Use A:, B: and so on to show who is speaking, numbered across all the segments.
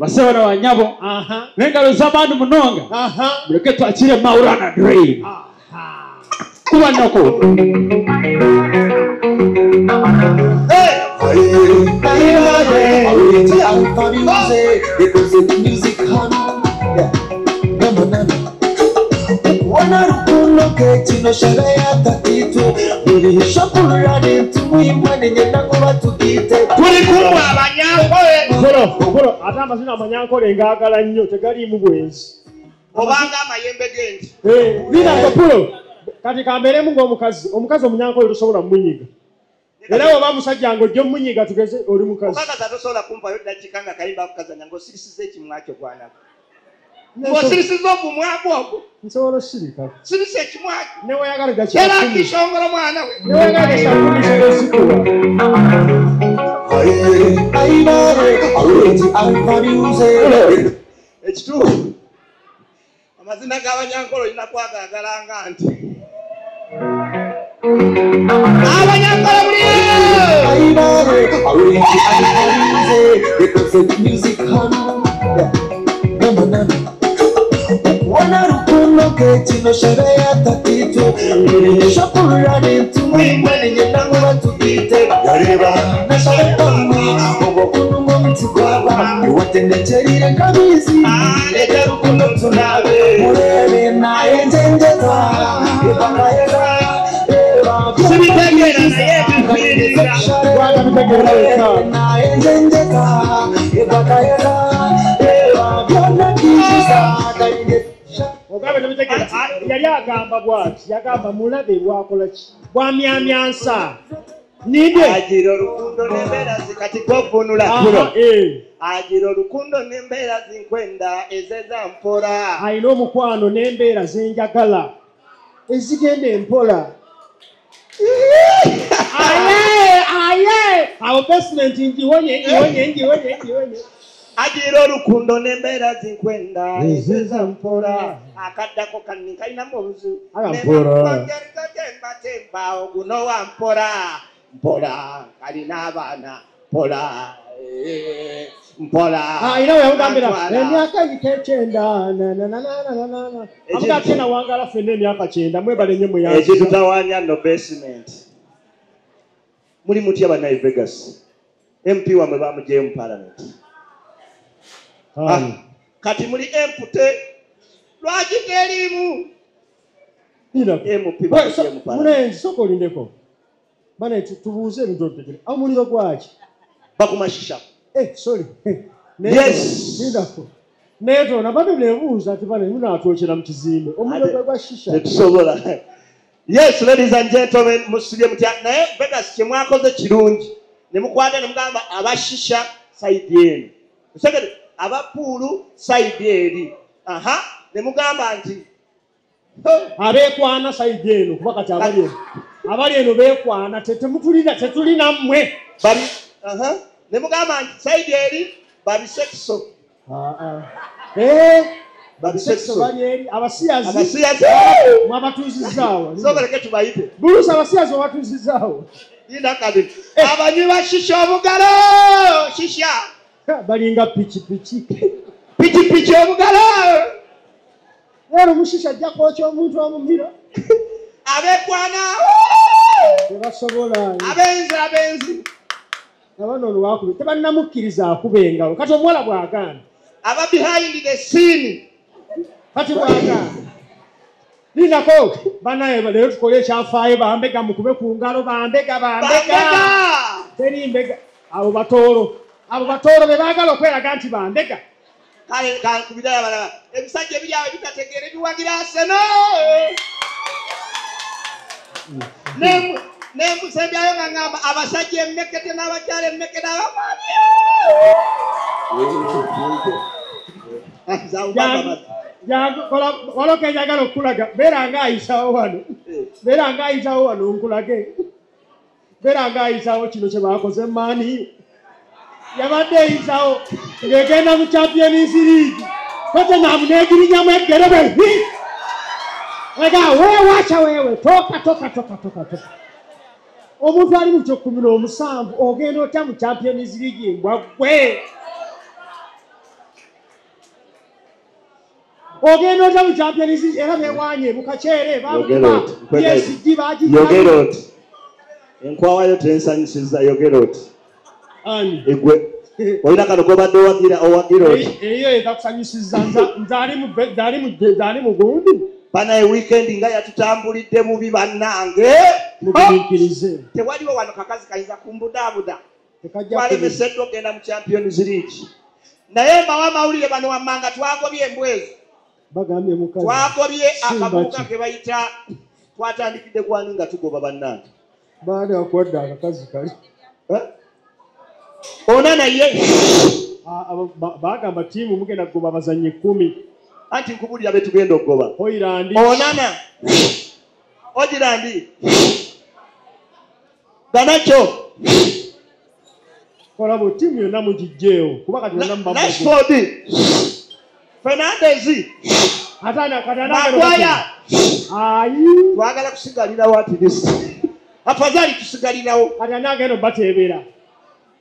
A: basebana wanyabo nengalo z'abantu munonga muleke twakire Maulana Dre kuba nako
B: Wana rukundo kechino sharaya tatitu Buri shapurani tumwimane nyenango batugite
C: Kuri kumwa abanyankole Kolo ata amazina amanyankole ngagala nnyo tegali mu bwenzi Obanga amayembe gendi Nina kapulo kati kamberemu ng'omukazi omunyankole tosobola munyiga Era oba musajja ng'ojja munyiga tugeze oli mukazi Okakaza tosobola kumpayo dakika nga kayimba kukazanya ng'osirisiza ekimwakyo gwanako Ng'osirisiza obumwabwo nsobola sirika sirisa ekimwakyo newayagala gakya era kishongolo mwana we newayagala gakya esikuwa ekituufu amazina g'abanyankolo olina kwagagalanga nti abanyankolo
B: Wana rukundo kechino sharaya tatitu Shapurani tumwimane nyenango batugite Yareba nasharetani Obokunungo mtigwaba Watendecharire kabizi Leta rukundo tunabe Murebe na enjenjeta Ibakayega Sibitegera na yebikwiriza Murebe na enjenjeta Ibakayega Byonna kijiza
C: Ogabe nabitegera yali agamba bwati yagamba mulabe lwakola ki bwamyamyansa ninde ajira olukundo n'embeera zikati kwovunula ajira olukundo n'embeera zinkwenda ezeza mpola ayina omukwano n'embeera zenjagala ezigenda empola aye awo basement njiwonye Ajiro rukundo n'embeera zinkwenda ezeza mpola akaddako kanni kalina munzu mpola temba oguno wa mpola kalina abaana mpola ina yagambira emyaka gitekyenda amugate na wangala fenne emyaka 9 mwebale nnyo muyanzi ekitutawanya no basement muli mutya banayi Vegas MP wamwe bamugye mu parliament kati muri empute lwagikerimu MP bamugye mu parliament soko lindeko bana tubuze ndotegere amuliro gwaki bakumashisha sorry yes ndako neto nabado nebuza ati bana muna atokera mu kizimbe omuliro gwa shisha tusobola yes ladies and gentlemen musije mutya naye Vegas kimwakoze kirungi nemukwata nemugamba abashisha side yenu usegere abapulu side eri nemugamba nti abekwana side yenu kuba kati abali eno bekwana tetulina mmwe bali nemugamba nti side eri bali sexo babisexo bali eri abasiyazi mwabatuzizawo sobereke tubayite bulusa abasiyazi wabatuzizawo linda kadi abanywi bashisha obugalo shisha balinga pichi obugalo lero mushisha jako ky'omuntu omumiro abekwana tebasobola abenzi abano olwakube tebannamukkiriza akubenga kati omuwala bwagana aba behind the scene kati bwagana linako banaye lero tukole ekyafaayo bambega mukube ku ngalo bambega teri mbega abo batoro be baagala okweraga nti bandega kale kubidala bala ebisajja ebyawe bitategeere biwagira Arsenal nemusembyayo nga ngamba abasajja emmekete n'abakyala emmekete abamaani waloka enjagala okulaga beera nga ayisawo wano nkulage beera nga ayisawo kino kye baakoze maani yabadde eyisawo ng'egenda mu Champions League Tottenham n'egirinyamu eggerebe ega weewacha wewe toka omuntu ali mu 17 ogenda otya mu Champions League mbwa gwe ogenda otya mu Champions era bewanye mukachere babuba PSG baji
B: yogera oti enkwawayo tensanyisiza yogera oti
C: ani
B: egwe olina kano kobadde owagira oti
C: eyo ekakusanyisiza nzali mu gundi
B: bana weekend nga yatutambulidde bubi bannange
C: mubiriikirize
B: tewaliwo wano kakazi kayinza kumbudaabuda twalemeseddwa okgenda mu Champions League naye mbawa amawulire bano wammanga twagobye embwezi
C: bagambye mukazi
B: twagobye akabuuka ke bayita twatandikidde kwani nga tugoba bannange
C: baada okwadda akakazi kali
B: ona naye
C: bagamba tiimu mugenda kugoba abazannyi 10
B: anti nkubulira be tugenda okugoba
C: Oirandi
B: onana Ojirandi Ganacho
C: kola bo tiimu yonna mugijjeewo kuba kati yonna mbamu
B: Rashford Fernandez
C: katana
B: Maguire
C: ayi
B: twagala kusigalira wati this afadhali tusigalirawo
C: katana agenda batebera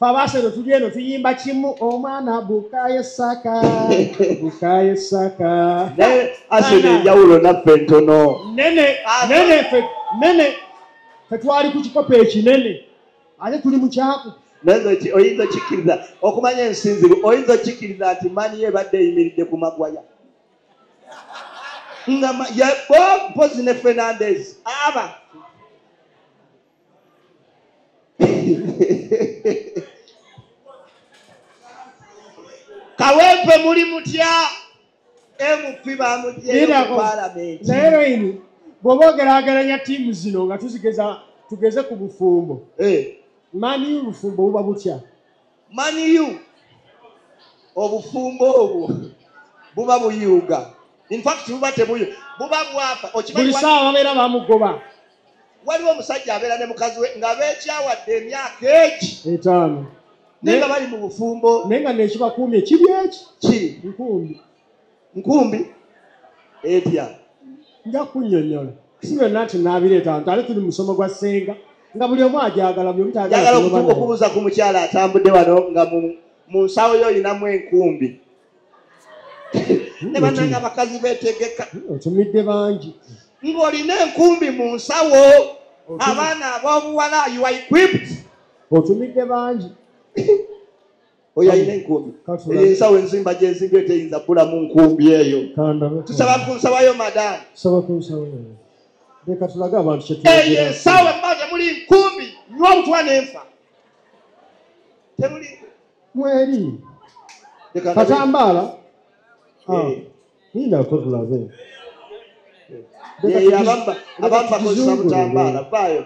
C: Fabasero tulieno tuyimba kimu omwana bukaye saka
B: ne asene yawulo na pentono
C: nene twali ku kikopo ekinene ate tuli mu kyako
B: nazo oyinza kikiriza okumanya ensinziro oyinza kikiriza ati mani yebadde eyimiridde ku Maguire ngama ya Pozine Fernandez aba Kawempe muri mutya MP bamujje mu parliament
C: naye ini bw'obogerageranya tiimu zino nga tugeze ku bufumbo mani ubufumbo buba butya
B: mani yu obufumbo obwo buba buyuga in fact buba tebuyo buba bwapa
C: buli saawa babeera bamugoba
B: waliwo omusajja abeera ne mukazi we nga beekyawadde emyaka egi
C: 5
B: nenga bali mu bufumbo
C: nenga nekibakuumye ekiri eki
B: nkumbi etya
C: nja kunnyonnyola si byonna nti naabireeta nti ale tuli mu musomo gwa ssenga nga buli omu ajagala buli
B: omutagala okubuuza ku mukyala atambudde wano nga mu nsawo yo olinamu enkumbi ne bannanga abakazi beetegeka
C: otumidde bangi
B: ng'olina enkumbi mu nsawo abaana ab'obuwala you are equipped
C: otumidde bangi
B: oyo alina enkumbi ensawo enzimba gyenzimbi teyinza bbulamu nkumbi eyo tusaba kunsabayo madamu
C: saba kunsabayo leka tulage abantu
B: eyo ensawo emba temuli nkumbi nywa obutwa n'enfa temuli
C: mweri katambaala nina ko tulabe
B: abamba kozesa butambaala vaayo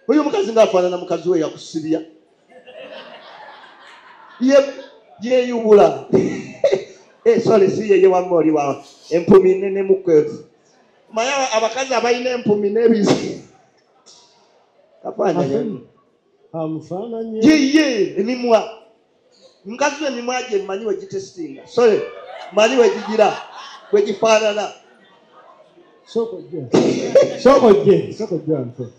B: oyo omukazi ngaafaanana mukazi we yakusibya yeyubula sorry si yeye wamma oli wa empumi nene mukwefu maya abakazi abalina empumi n'ebizi kafaananya ye emimwa mukazi we emimwa gye mmanyi we gitesitinga sorry mmanyi we gigira bwe gifaanana
C: sokojje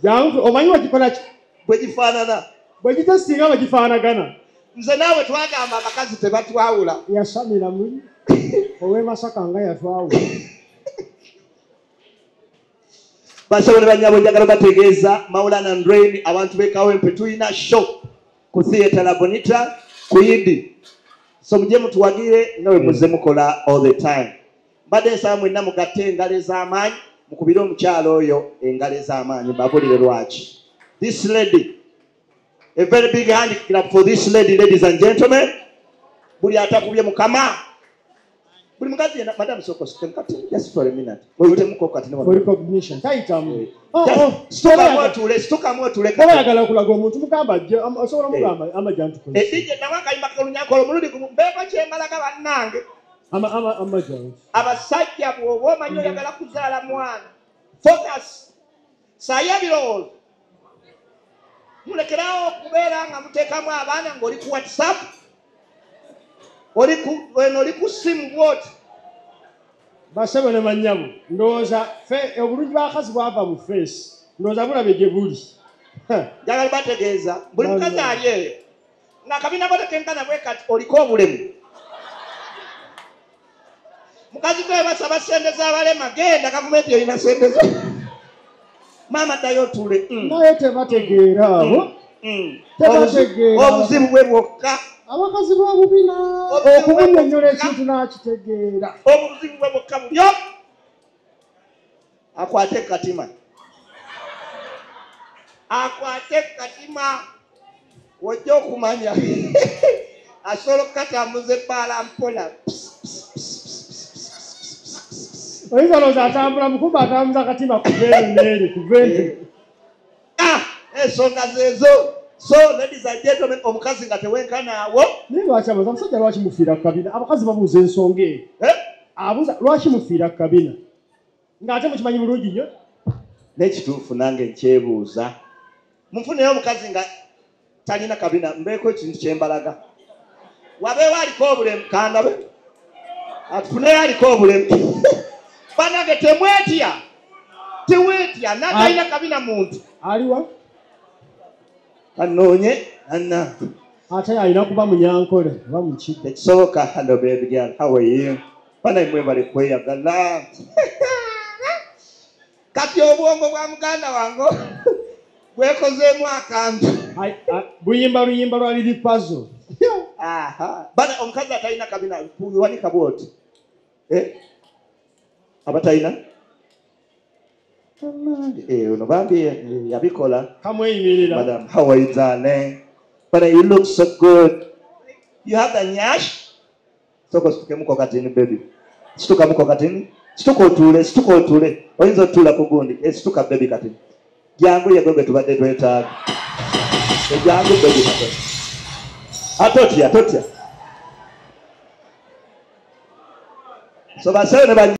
C: jangu omanyi wakikola ki
B: bwe gifaanana
C: bwe gitesitinga bwe gifaanagana
B: nze naawe twagamba abakazi tebatwawula
C: yasamira muli ow'emasaka nga yatwawula
B: basobole banyabo njagala bategeeza Maulana and Rain abantu b'Ekawempe tulina show ku theatre La Bonita ku Yidi so muje mutuwagire nawe muze mukola all the time mbadde nsaba mwenna mugatte engalo ez'amaanyi mukubire omukyalo oyo engalo ez'amaanyi babulire lwaki this lady a very big hand clap for this lady ladies and gentlemen buli atakubye mukama buli mukazi yena madam soko kati just for a minute oyite muko kati ne
C: for recognition taitamu
B: stoka mwotule
C: kaba yagala kulaga omuntu mugamba je osobola mugamba amajantu ko
B: edije nawaka imbaka lunyako muludi kumbeba kyemalaga bannange
C: amajantu
B: abasajja bwo manyo yagala kuzaala mwana focus sayabiro mulekerawo kubeera nga muteekamu abaana ng'oli ku WhatsApp oli ku simu bwoti
C: basebe ne manyabu ndowooza obulungi bw'akazi bwava mu feesi ndowooza bulabe gye buli
B: njagala bategeeza buli mukazi ali eyo ng'akabina botekenkana bwe kati oliko obulemu mukazi gwe basaba sente z'abalema genda gavumenti erina sente zo. Mama ddayo otule.
C: Naye tebategeera abo. Tebategeera.
B: Obuzibu bwe bwokka.
C: Abakazi ba bubina okubunyonnyola ekintu n'akitegeera.
B: Obuzibu bwe bwokka bulyo. Akwate katima. Akwate katima. Wojja okumanya. Asobola okukatambuza ebbaala mpola.
C: Oyinza looza atambula mukuba atambuza akatima kuveeno n'eri kuveeno.
B: Ensonga zeezo. So ladies and gentlemen, omukazi nga tewenkanaawo.
C: Naye lwaki abaza omusajja lwaki mufiira ku kabina? Abakazi babuuza ensonga eyo. Abuuza lwaki mufiira ku kabina? Ng'ate mukimanyi bulungi nnyo.
B: N'ekituufu nange nkyebuuza. Munfuneyo omukazi nga talina kabina mbeeko ekintu kyembalaga. Wabeewo aliko obulemu kandabe. Atufuneyo aliko obulemu. Banage temwetya. Teweetya natalina kabina muntu.
C: Aliwa?
B: Anoonye anna.
C: Ate alina kuba munyankole oba muki.
B: Ekisoboka. Hello baby girl, how are you? Bana imwe bali kweyagala. Kati obwongo bwa muganda wango bwekozeemu akantu.
C: Buyimba luyimba lwali lipazo.
B: Bana omukazi atalina kabina kuwanika bwoti. Abatalina? Ono bambi yabikola.
C: Kamweyimirira.
B: Madam, how are you darling? But you look so good. You have the nyash? Soko situkemuko katini baby. Situkamuko katini? Situko otule. Oyinza otula ku gundi. Situka baby katini. Jangu yegwe tubadde twetaaga. Jangu baby katini. Atotya. So basayo ne